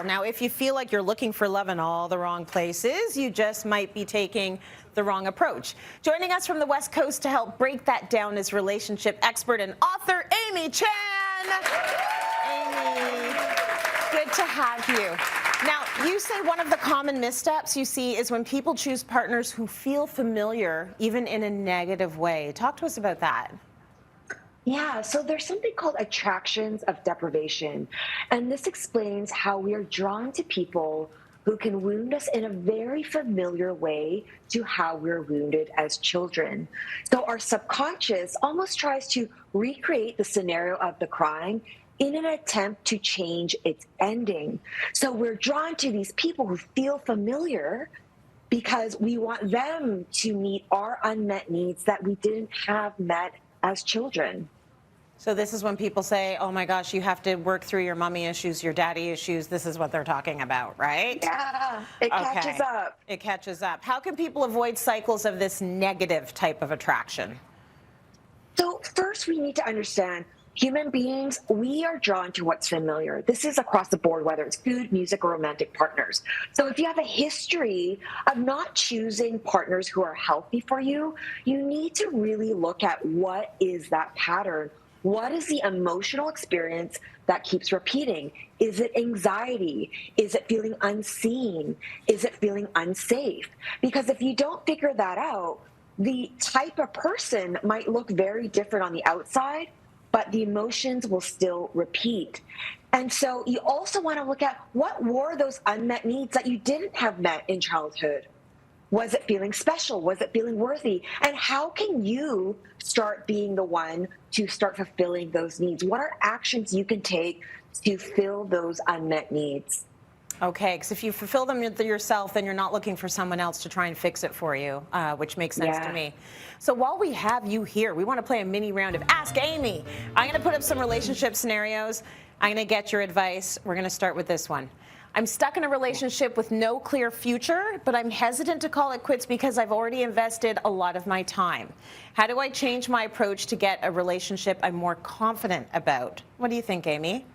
Now, if you feel like you're looking for love in all the wrong places, you just might be taking the wrong approach. Joining us from the West Coast to help break that down is relationship expert and author Amy Chan. Amy, good to have you. Now, you say one of the common missteps you see is when people choose partners who feel familiar, even in a negative way. Talk to us about that. Yeah, so there's something called attractions of deprivation. And this explains how we are drawn to people who can wound us in a very familiar way to how we were wounded as children. So our subconscious almost tries to recreate the scenario of the crime in an attempt to change its ending. So we're drawn to these people who feel familiar because we want them to meet our unmet needs that we didn't have met as children. So this is when people say, oh my gosh, you have to work through your mommy issues, your daddy issues. This is what they're talking about, right? Yeah, it catches up. It catches up. How can people avoid cycles of this negative type of attraction? So first we need to understand human beings, we are drawn to what's familiar. This is across the board, whether it's food, music, or romantic partners. So if you have a history of not choosing partners who are healthy for you, you need to really look at what is that pattern. What is the emotional experience that keeps repeating? Is it anxiety? Is it feeling unseen? Is it feeling unsafe? Because if you don't figure that out, the type of person might look very different on the outside, but the emotions will still repeat. And so you also want to look at what were those unmet needs that you didn't have met in childhood. Was it feeling special? Was it feeling worthy? And how can you start being the one to start fulfilling those needs? What are actions you can take to fill those unmet needs? Okay, because if you fulfill them yourself, then you're not looking for someone else to try and fix it for you, which makes sense to me. So while we have you here, we want to play a mini round of Ask Amy. I'm going to put up some relationship scenarios. I'm going to get your advice. We're going to start with this one. I'm stuck in a relationship with no clear future, but I'm hesitant to call it quits because I've already invested a lot of my time. How do I change my approach to get a relationship I'm more confident about? What do you think, Amy?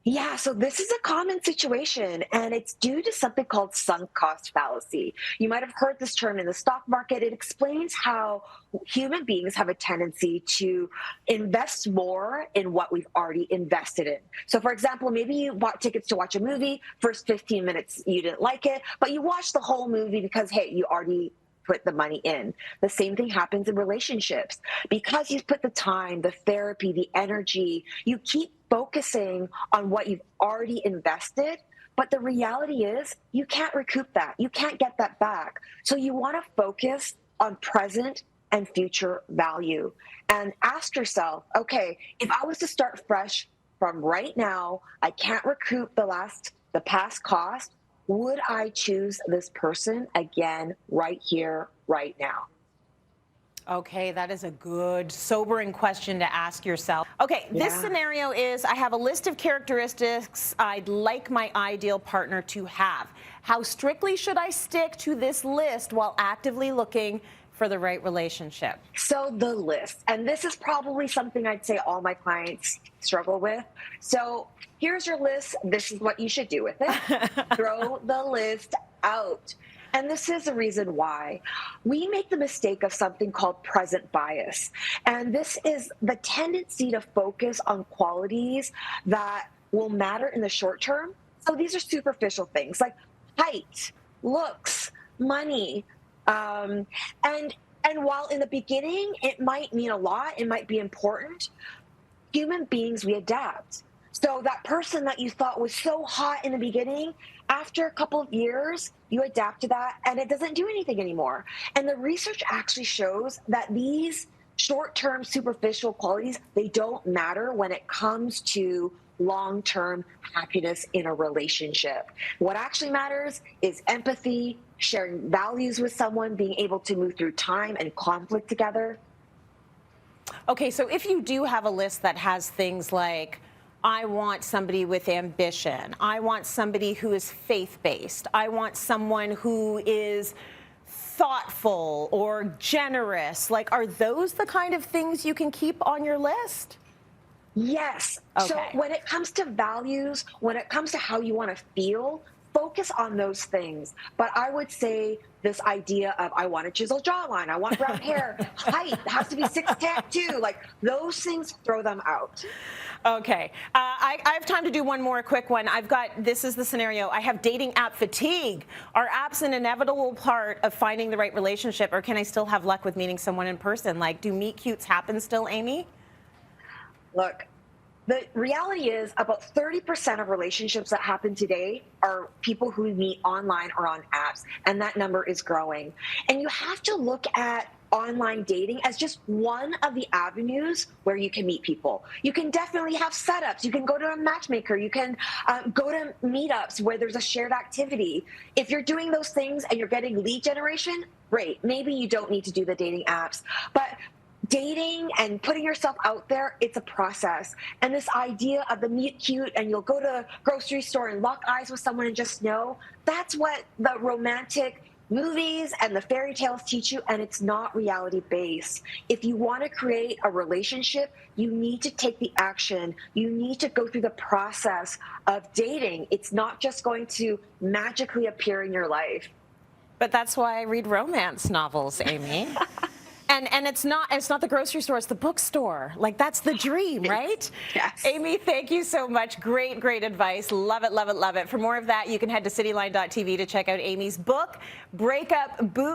Yeah, so this is a common situation, and it's due to something called sunk cost fallacy. You might have heard this term in the stock market. It explains how human beings have a tendency to invest more in what we've already invested in. So, for example, maybe you bought tickets to watch a movie, first 15 minutes you didn't like it, but you watched the whole movie because, hey, you already put the money in. The same thing happens in relationships. Because you've put the time, the therapy, the energy, you keep focusing on what you've already invested, but the reality is you can't recoup that. You can't get that back. So you want to focus on present and future value and ask yourself, okay, if I was to start fresh from right now, I can't recoup the past cost. Would I choose this person again right here, right now? Okay, that is a good, sobering question to ask yourself. Okay, this scenario is I have a list of characteristics I'd like my ideal partner to have. How strictly should I stick to this list while actively looking for the right relationship? So the list, and this is probably something I'd say all my clients struggle with. So here's your list. This is what you should do with it. Throw the list out. And this is the reason why. We make the mistake of something called present bias. And this is the tendency to focus on qualities that will matter in the short term. So these are superficial things like height, looks, money. And while in the beginning it might mean a lot, it might be important, human beings, we adapt. So that person that you thought was so hot in the beginning, after a couple of years, you adapt to that and it doesn't do anything anymore. And the research actually shows that these short-term superficial qualities, they don't matter when it comes to long-term happiness in a relationship. What actually matters is empathy, sharing values with someone, being able to move through time and conflict together. Okay, so if you do have a list that has things like, I want somebody with ambition, I want somebody who is faith-based, I want someone who is thoughtful or generous, like, are those the kind of things you can keep on your list? Yes. So Okay. when it comes to values, when it comes to how you want to feel, focus on those things. But I would say this idea of I want a chiseled jawline, I want brown hair, height has to be 6'2", like those things, throw them out. Okay. I have time to do one more quick one. This is the scenario. I have dating app fatigue. Are apps an inevitable part of finding the right relationship, or can I still have luck with meeting someone in person? Like, do meet cutes happen still, Amy? Look, the reality is about 30% of relationships that happen today are people who meet online or on apps, and that number is growing. And you have to look at online dating as just one of the avenues where you can meet people. You can definitely have setups. You can go to a matchmaker. You can go to meetups where there's a shared activity. If you're doing those things and you're getting lead generation, great. Maybe you don't need to do the dating apps. But dating and putting yourself out there, it's a process. And this idea of the meet cute and you'll go to a grocery store and lock eyes with someone and just know, that's what the romantic movies and the fairy tales teach you, and it's not reality based. If you want to create a relationship, you need to take the action. You need to go through the process of dating. It's not just going to magically appear in your life. But that's why I read romance novels, Amy. And it's not the grocery store, it's the bookstore. Like, that's the dream, right? Yes. Amy, thank you so much. Great, great advice. Love it, love it, love it. For more of that, you can head to cityline.tv to check out Amy's book, Breakup Boo.